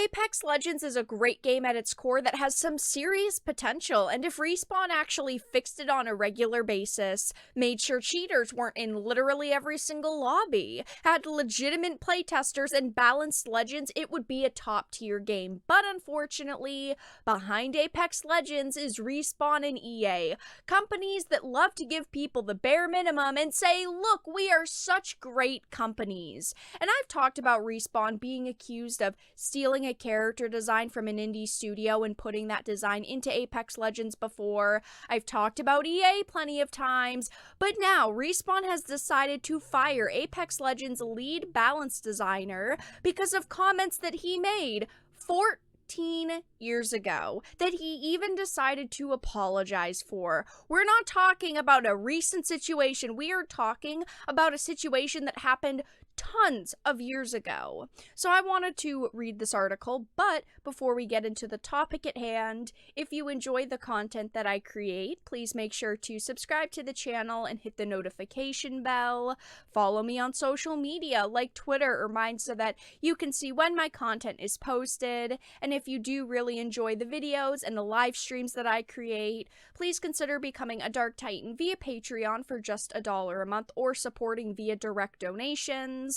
Apex Legends is a great game at its core that has some serious potential, and if Respawn actually fixed it on a regular basis, made sure cheaters weren't in literally every single lobby, had legitimate playtesters, and balanced Legends, it would be a top-tier game. But unfortunately, behind Apex Legends is Respawn and EA, companies that love to give people the bare minimum and say, look, we are such great companies. And I've talked about Respawn being accused of stealing a character design from an indie studio and putting that design into Apex Legends before. I've talked about EA plenty of times, but now Respawn has decided to fire Apex Legends lead balance designer because of comments that he made 14 years ago that he even decided to apologize for. We're not talking about a recent situation. We are talking about a situation that happened tons of years ago. So I wanted to read this article, but before we get into the topic at hand, if you enjoy the content that I create, please make sure to subscribe to the channel and hit the notification bell. Follow me on social media like Twitter or mine so that you can see when my content is posted. And if you do really enjoy the videos and the live streams that I create, please consider becoming a Dark Titan via Patreon for just $1 a month or supporting via direct donations.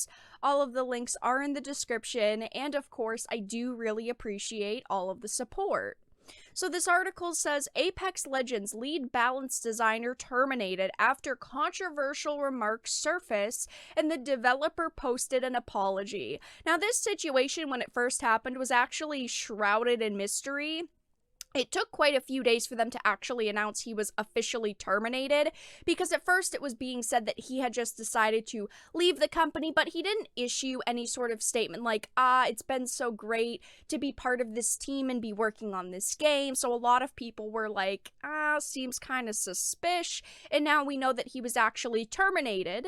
All of the links are in the description, and of course, I do really appreciate all of the support. So this article says Apex Legends lead balance designer terminated after controversial remarks surface and the developer posted an apology. Now this situation when it first happened was actually shrouded in mystery. It took quite a few days for them to actually announce he was officially terminated, because at first it was being said that he had just decided to leave the company, but he didn't issue any sort of statement like, it's been so great to be part of this team and be working on this game. So a lot of people were like, seems kind of suspicious, and now we know that he was actually terminated.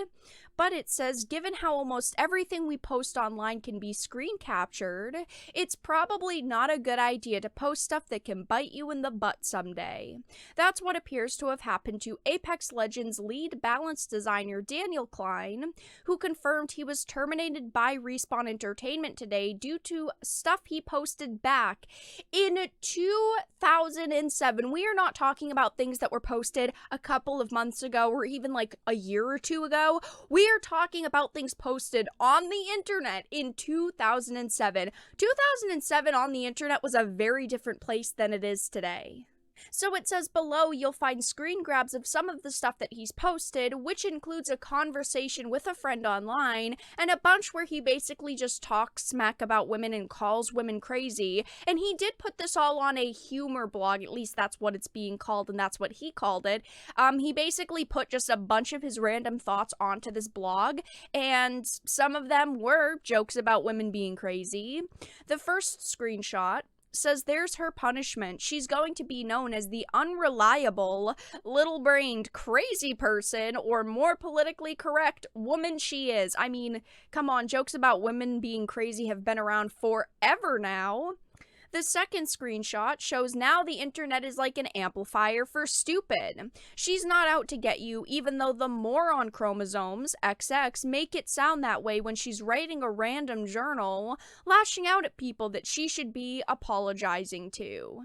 But it says, given how almost everything we post online can be screen captured, it's probably not a good idea to post stuff that can bite you in the butt someday. That's what appears to have happened to Apex Legends lead balance designer Daniel Klein, who confirmed he was terminated by Respawn Entertainment today due to stuff he posted back in 2007. We are not talking about things that were posted a couple of months ago or even like a year or two ago. We are talking about things posted on the internet in 2007. 2007 on the internet was a very different place than it is today. So it says below you'll find screen grabs of some of the stuff that he's posted, which includes a conversation with a friend online and a bunch where he basically just talks smack about women and calls women crazy. And he did put this all on a humor blog, at least that's what it's being called and that's what he called it. He basically put just a bunch of his random thoughts onto this blog, and some of them were jokes about women being crazy. The first screenshot says there's her punishment. She's going to be known as the unreliable, little-brained, crazy person, or more politically correct woman she is. I mean, come on, jokes about women being crazy have been around forever now. The second screenshot shows now the internet is like an amplifier for stupid. She's not out to get you, even though the moron chromosomes, XX, make it sound that way when she's writing a random journal, lashing out at people that she should be apologizing to.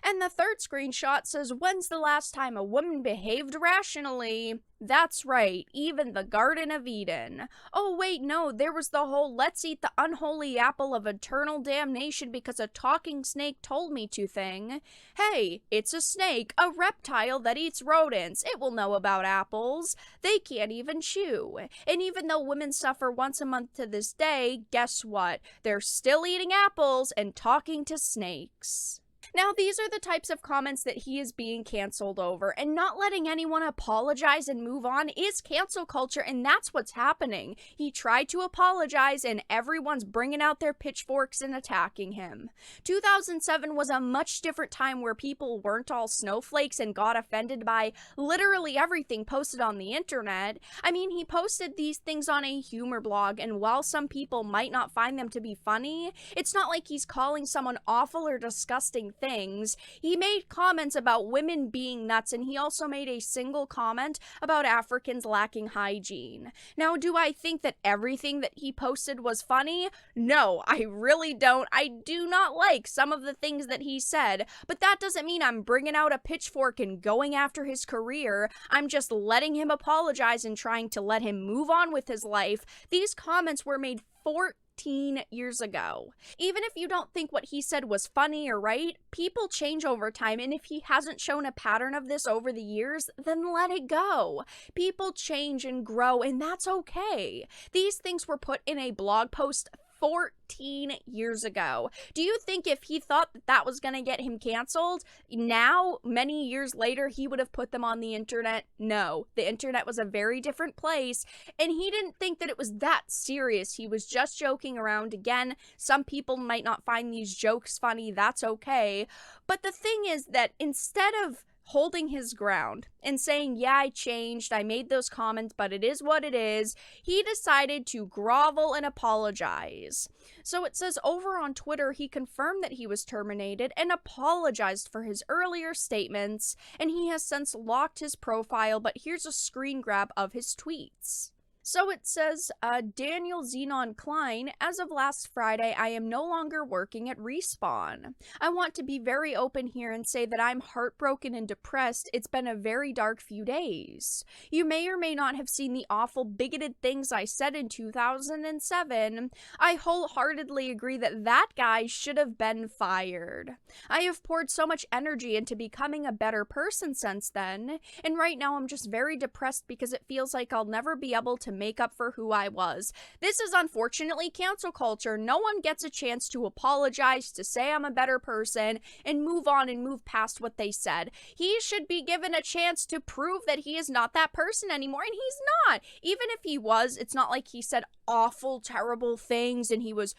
And the third screenshot says, when's the last time a woman behaved rationally? That's right, even the Garden of Eden. Oh wait, no, there was the whole let's eat the unholy apple of eternal damnation because a talking snake told me to thing. Hey, it's a snake, a reptile that eats rodents. It will know about apples. They can't even chew. And even though women suffer once a month to this day, guess what? They're still eating apples and talking to snakes. Now, these are the types of comments that he is being canceled over, and not letting anyone apologize and move on is cancel culture, and that's what's happening. He tried to apologize, and everyone's bringing out their pitchforks and attacking him. 2007 was a much different time where people weren't all snowflakes and got offended by literally everything posted on the internet. I mean, he posted these things on a humor blog, and while some people might not find them to be funny, it's not like he's calling someone awful or disgusting things. He made comments about women being nuts, and he also made a single comment about Africans lacking hygiene. Now, do I think that everything that he posted was funny? No, I really don't. I do not like some of the things that he said, but that doesn't mean I'm bringing out a pitchfork and going after his career. I'm just letting him apologize and trying to let him move on with his life. These comments were made 14 years ago. Even if you don't think what he said was funny or right, people change over time, and if he hasn't shown a pattern of this over the years, then let it go. People change and grow, and that's okay. These things were put in a blog post 14 years ago. Do you think if he thought that that was going to get him canceled, now, many years later, he would have put them on the internet? No. The internet was a very different place, and he didn't think that it was that serious. He was just joking around. Again, some people might not find these jokes funny. That's okay. But the thing is that instead of holding his ground and saying, yeah, I changed, I made those comments, but it is what it is, he decided to grovel and apologize. So it says over on Twitter, he confirmed that he was terminated and apologized for his earlier statements, and he has since locked his profile, but here's a screen grab of his tweets. So it says, Daniel Zenon Klein, as of last Friday, I am no longer working at Respawn. I want to be very open here and say that I'm heartbroken and depressed. It's been a very dark few days. You may or may not have seen the awful bigoted things I said in 2007. I wholeheartedly agree that that guy should have been fired. I have poured so much energy into becoming a better person since then, and right now I'm just very depressed because it feels like I'll never be able to make up for who I was. This is unfortunately cancel culture. No one gets a chance to apologize, to say I'm a better person, and move on and move past what they said. He should be given a chance to prove that he is not that person anymore, and he's not. Even if he was, it's not like he said awful, terrible things and he was,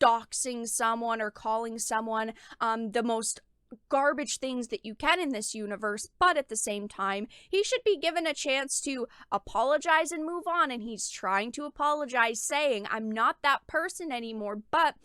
doxing someone or calling someone the most garbage things that you can in this universe, but at the same time, he should be given a chance to apologize and move on, and he's trying to apologize, saying, I'm not that person anymore, but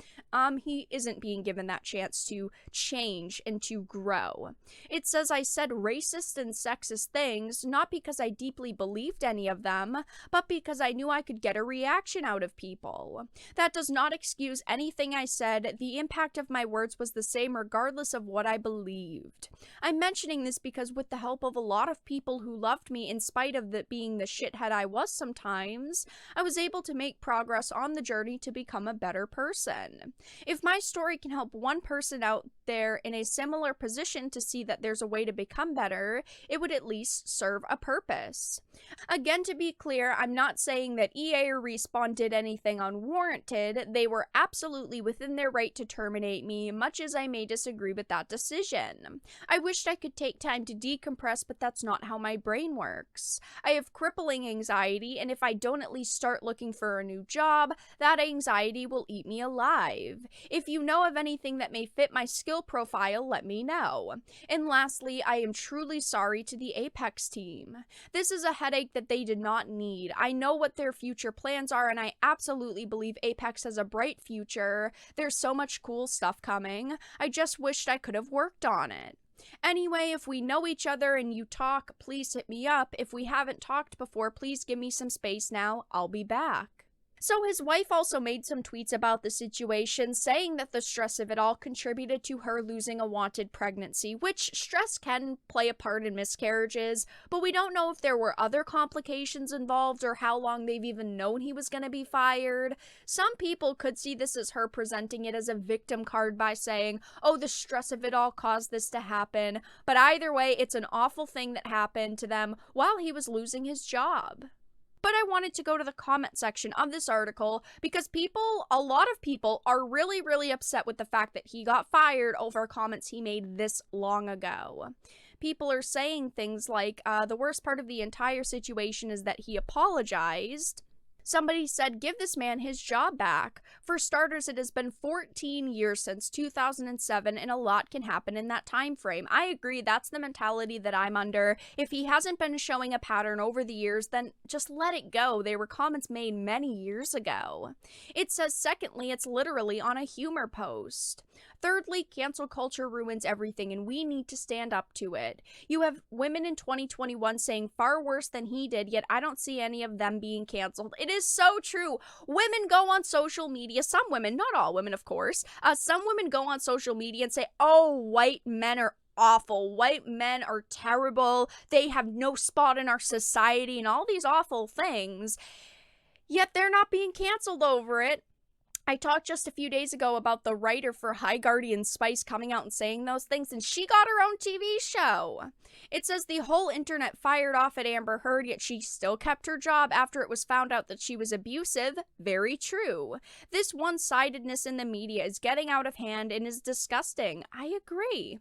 he isn't being given that chance to change and to grow. It says, I said racist and sexist things, not because I deeply believed any of them, but because I knew I could get a reaction out of people. That does not excuse anything I said. The impact of my words was the same regardless of what I believed. I'm mentioning this because with the help of a lot of people who loved me in spite of being the shithead I was sometimes, I was able to make progress on the journey to become a better person. If my story can help one person out there in a similar position to see that there's a way to become better, it would at least serve a purpose. Again, to be clear, I'm not saying that EA or Respawn did anything unwarranted. They were absolutely within their right to terminate me, much as I may disagree with that decision. I wished I could take time to decompress, but that's not how my brain works. I have crippling anxiety, and if I don't at least start looking for a new job, that anxiety will eat me alive. If you know of anything that may fit my skill profile, let me know. And lastly, I am truly sorry to the Apex team. This is a headache that they did not need. I know what their future plans are, and I absolutely believe Apex has a bright future. There's so much cool stuff coming. I just wished I could have worked on it. Anyway, if we know each other and you talk, please hit me up. If we haven't talked before, please give me some space now. I'll be back. So his wife also made some tweets about the situation, saying that the stress of it all contributed to her losing a wanted pregnancy, which stress can play a part in miscarriages, but we don't know if there were other complications involved or how long they've even known he was going to be fired. Some people could see this as her presenting it as a victim card by saying, oh, the stress of it all caused this to happen, but either way, it's an awful thing that happened to them while he was losing his job. But I wanted to go to the comment section of this article because a lot of people are really, really upset with the fact that he got fired over comments he made this long ago. People are saying things like, the worst part of the entire situation is that he apologized. Somebody said, give this man his job back. For starters, it has been 14 years since 2007, and a lot can happen in that time frame. I agree, that's the mentality that I'm under. If he hasn't been showing a pattern over the years, then just let it go. They were comments made many years ago. It says, secondly, it's literally on a humor post. Thirdly, cancel culture ruins everything, and we need to stand up to it. You have women in 2021 saying far worse than he did, yet I don't see any of them being canceled. It is so true. Women go on social media, some women, not all women, of course, some women go on social media and say, oh, white men are awful. White men are terrible. They have no spot in our society and all these awful things. Yet they're not being canceled over it. I talked just a few days ago about the writer for High Guardian Spice coming out and saying those things, and she got her own TV show. It says the whole internet fired off at Amber Heard, yet she still kept her job after it was found out that she was abusive. Very true. This one-sidedness in the media is getting out of hand and is disgusting. I agree.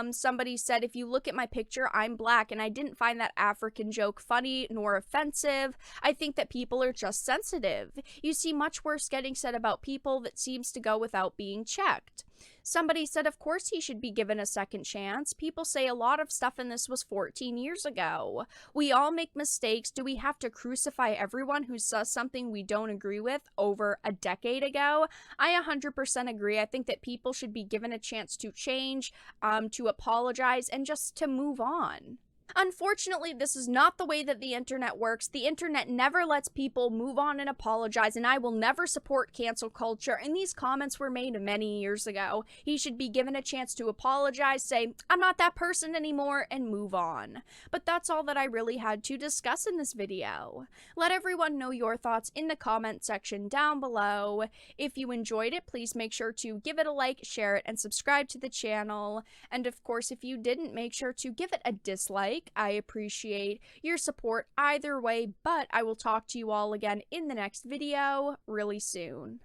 Somebody said, if you look at my picture, I'm black, and I didn't find that African joke funny nor offensive. I think that people are just sensitive. You see much worse getting said about people that seems to go without being checked. Somebody said, of course he should be given a second chance. People say a lot of stuff in this was 14 years ago. We all make mistakes. Do we have to crucify everyone who says something we don't agree with over a decade ago? I 100% agree. I think that people should be given a chance to change, to apologize, and just to move on. Unfortunately, this is not the way that the internet works. The internet never lets people move on and apologize, and I will never support cancel culture, and these comments were made many years ago. He should be given a chance to apologize, say, I'm not that person anymore, and move on. But that's all that I really had to discuss in this video. Let everyone know your thoughts in the comment section down below. If you enjoyed it, please make sure to give it a like, share it, and subscribe to the channel. And of course, if you didn't, make sure to give it a dislike. I appreciate your support either way, but I will talk to you all again in the next video really soon.